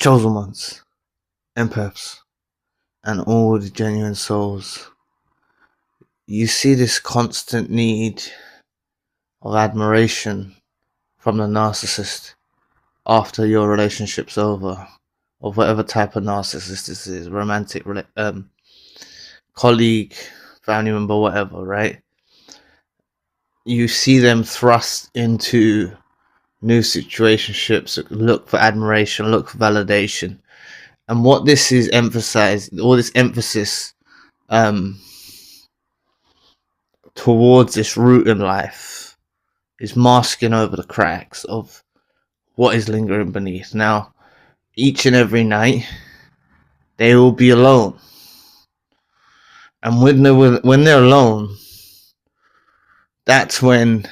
chosen ones, empaths, and all the genuine souls, you see this constant need of admiration from the narcissist after your relationship's over, of whatever type of narcissist this is, romantic, colleague, family member, whatever, right? You see them thrust into new situationships, look for admiration, look for validation. And what this is emphasized, all this emphasis towards this route in life, is masking over the cracks of what is lingering beneath. Now, each and every night, they will be alone. And when they're alone, that's when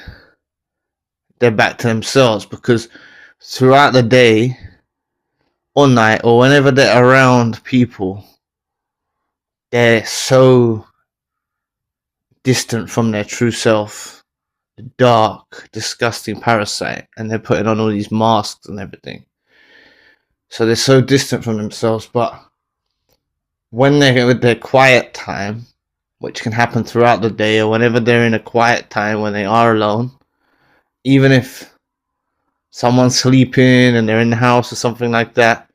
they're back to themselves, because throughout the day or night or whenever they're around people, they're so distant from their true self, the dark, disgusting parasite, and they're putting on all these masks and everything. So they're so distant from themselves. But when they're with their quiet time, which can happen throughout the day, or whenever they're in a quiet time when they are alone, even if someone's sleeping and they're in the house or something like that,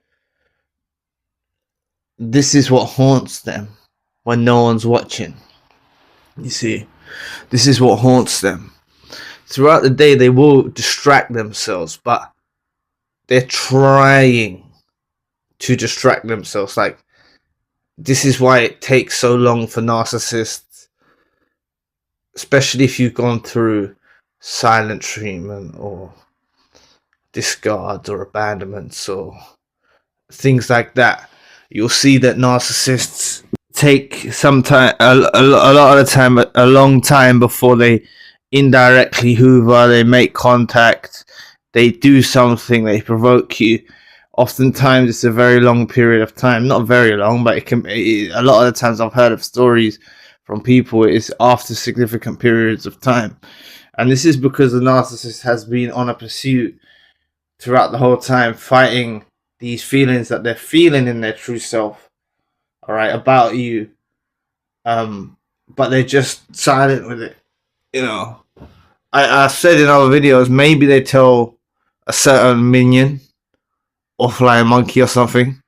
this is what haunts them when no one's watching. You see, this is what haunts them. Throughout the day, they will distract themselves, but they're trying to distract themselves. Like, this is why it takes so long for narcissists, especially if you've gone through silent treatment or discards or abandonments or things like that. You'll see that narcissists take some time, a lot of the time, a long time before they indirectly hoover, they make contact, they do something, they provoke you. Oftentimes it's a very long period of time, not very long, but a lot of the times I've heard of stories from people, it is after significant periods of time. And this is because the narcissist has been on a pursuit throughout the whole time, fighting these feelings that they're feeling in their true self, all right, about you, but they're just silent with it. You know, I said in other videos, maybe they tell a certain minion or flying monkey or something,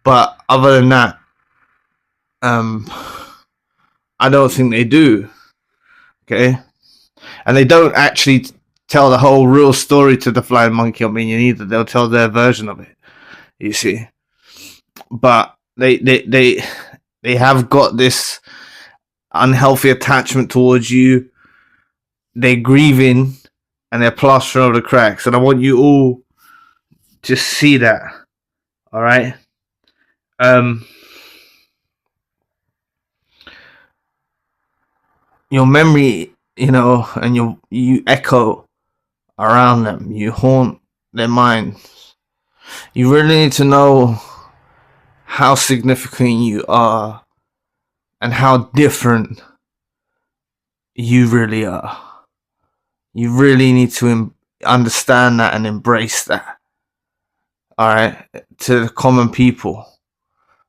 but other than that, I don't think they do. Okay, and they don't actually tell the whole real story to the flying monkey or minion either. They'll tell their version of it, you see. But they have got this unhealthy attachment towards you. They're grieving and they're plastering over the cracks, and I want you all to see that. All right. Your memory, you know, and you echo around them. You haunt their minds. You really need to know how significant you are and how different you really are. You really need to understand that and embrace that. All right, to the common people.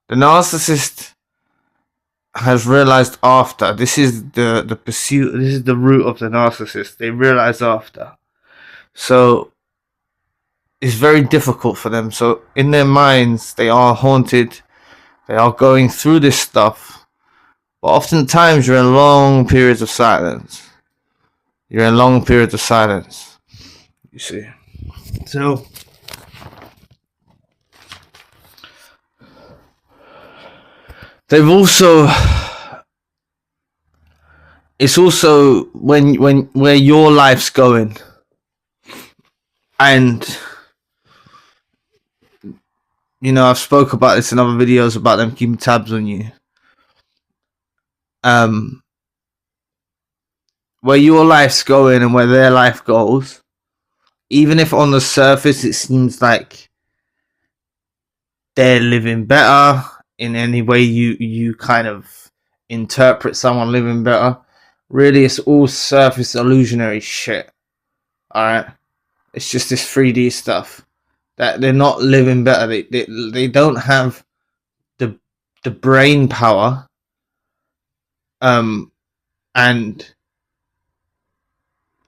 The narcissist has realized after, this is the pursuit, this is the root of the narcissist. They realize after. So it's very difficult for them. So in their minds, they are haunted. They are going through this stuff. But oftentimes you're in long periods of silence. You're in long periods of silence. You see. So they've also, it's also when where your life's going, and you know, I've spoke about this in other videos about them keeping tabs on you. Where your life's going and where their life goes, even if on the surface it seems like they're living better in any way you kind of interpret someone living better, really it's all surface illusionary shit. Alright? It's just this 3D stuff. that they're not living better. They don't have the brain power and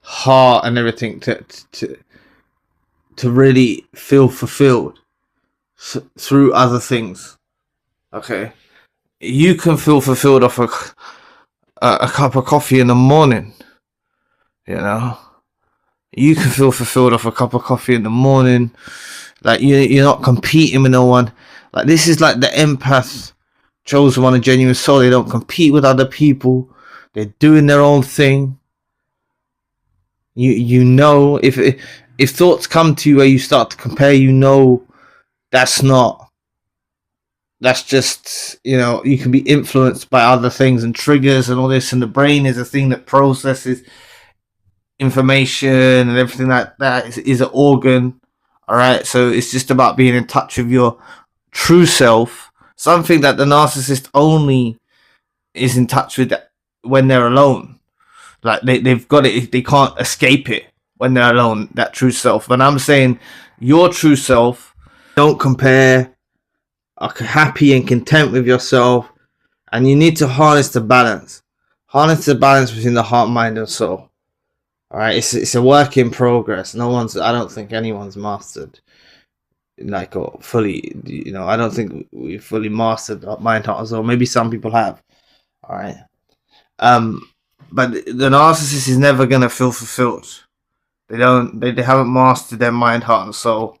heart and everything to really feel fulfilled through other things. Okay, you can feel fulfilled off a cup of coffee in the morning. You know, you can feel fulfilled off a cup of coffee in the morning. Like you're not competing with no one. Like this is like the empath chosen one, a genuine soul. They don't compete with other people. They're doing their own thing. You know, if thoughts come to you where you start to compare, you know that's just, you know, you can be influenced by other things and triggers and all this, and the brain is a thing that processes information and everything like that is an organ. All right, so it's just about being in touch with your true self, something that the narcissist only is in touch with when they're alone. Like they've got it, they can't escape it when they're alone, that true self. But I'm saying your true self, don't compare, are happy and content with yourself, and you need to harness the balance. Harness the balance between the heart, mind, and soul. Alright, it's a work in progress. I don't think anyone's mastered, like, or fully, you know, I don't think we fully mastered mind, heart, and soul. Maybe some people have. Alright. But the narcissist is never gonna feel fulfilled. They haven't mastered their mind, heart, and soul.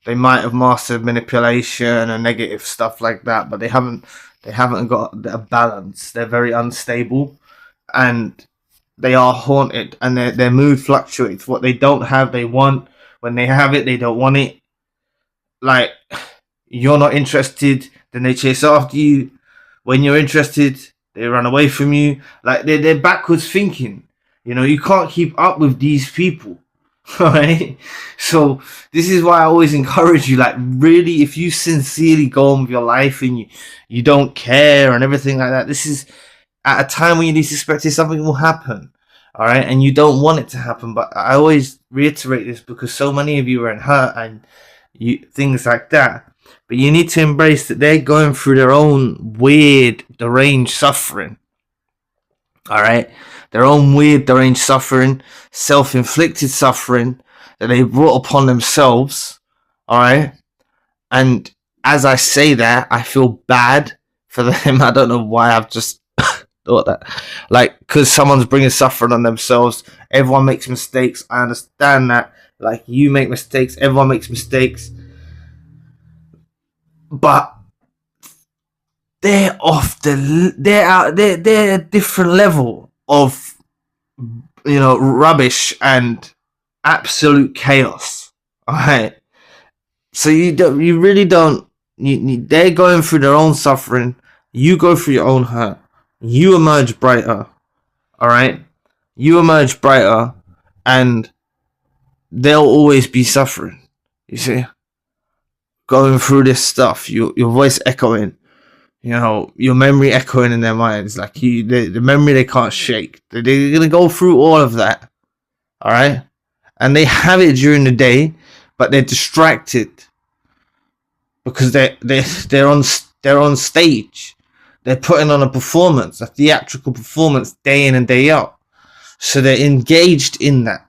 They might have mastered manipulation and negative stuff like that, but they haven't got a balance. They're very unstable, and they are haunted, and their mood fluctuates. What they don't have, they want. When they have it, they don't want it. Like, you're not interested, then they chase after you. When you're interested, they run away from you. Like, they're backwards thinking. You know, you can't keep up with these people. Right? So this is why I always encourage you, like, really, if you sincerely go on with your life and you don't care and everything like that, this is at a time when you least expect it, something will happen. All right, and you don't want it to happen, but I always reiterate this because so many of you are in hurt and things like that. But you need to embrace that they're going through their own weird, deranged suffering. All right, their own weird, deranged suffering, self-inflicted suffering that they brought upon themselves. All right, and as I say that, I feel bad for them. I don't know why I've just thought that, like, because someone's bringing suffering on themselves. Everyone makes mistakes. I understand that. Like, you make mistakes. Everyone makes mistakes. But they're a different level of, you know, rubbish and absolute chaos. All right. So you really don't. They're going through their own suffering. You go through your own hurt. You emerge brighter. All right. You emerge brighter, and they'll always be suffering. You see, going through this stuff, your voice echoing, you know, your memory echoing in their minds, like the memory they can't shake. They're gonna go through all of that, all right, and they have it during the day, but they're distracted because they're on stage. They're putting on a performance, a theatrical performance, day in and day out. So they're engaged in that.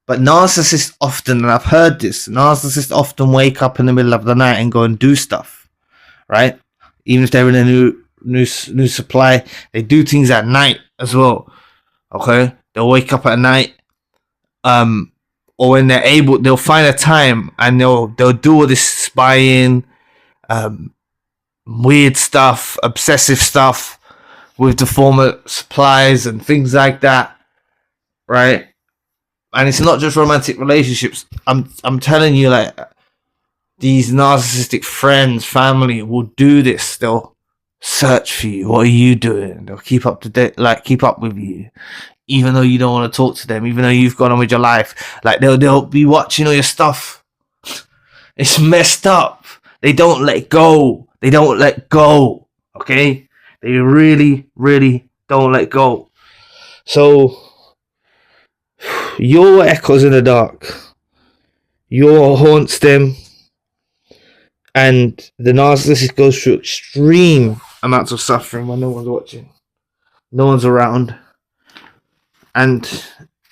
But narcissists often, and I've heard this, narcissists often wake up in the middle of the night and go and do stuff, right? Even if they're in a new supply, they do things at night as well. Okay, they'll wake up at night, or when they're able, they'll find a time and they'll do all this spying, weird stuff, obsessive stuff with the former supplies and things like that, right? And it's not just romantic relationships. I'm telling you, like, these narcissistic friends, family will do this. They'll search for you. What are you doing? They'll keep up to date, like keep up with you, even though you don't want to talk to them, even though you've gone on with your life. Like they'll be watching all your stuff. It's messed up. They don't let go. They don't let go. Okay? They really, really don't let go. So, you're echoes in the dark. your haunts them, and the narcissist goes through extreme amounts of suffering when no one's watching, no one's around, and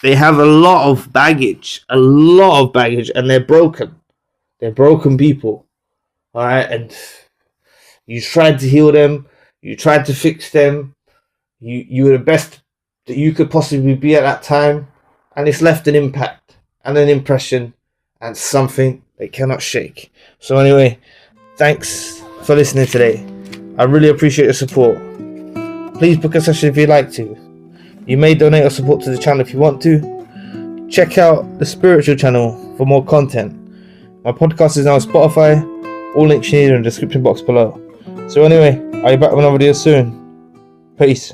they have a lot of baggage, and they're broken. They're broken people, all right? And you tried to heal them, you tried to fix them, you were the best that you could possibly be at that time, and it's left an impact and an impression and something they cannot shake. So anyway, thanks for listening today. I really appreciate your support. Please book a session if you'd like to. You may donate or support to the channel if you want to. Check out the spiritual channel for more content. My podcast is now on Spotify. All links you need in the description box below. So anyway, I'll be back with another video soon. Peace.